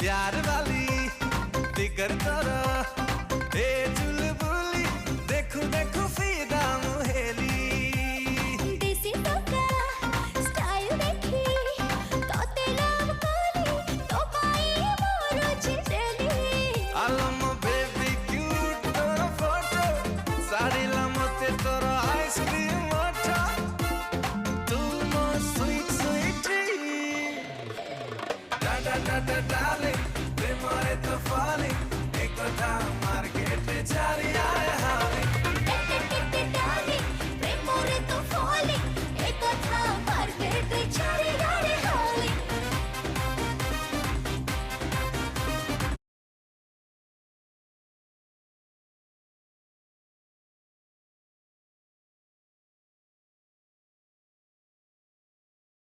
प्यार वाली फिकर करो ए चुलबुली देखो देखो फिदा मुहेली देसी टोका स्टाइल देखी तोते लव करी तो पाई मोरो चिटेली आलम बेबी क्यूट तोर फोटो सारिला मते तोर आइसक्रीम मठा तू मो स्वीट स्वीट डा डा डा डा डार्लिंग प्रेमरे तो फॉलिंग एक कथा मार्केट चारी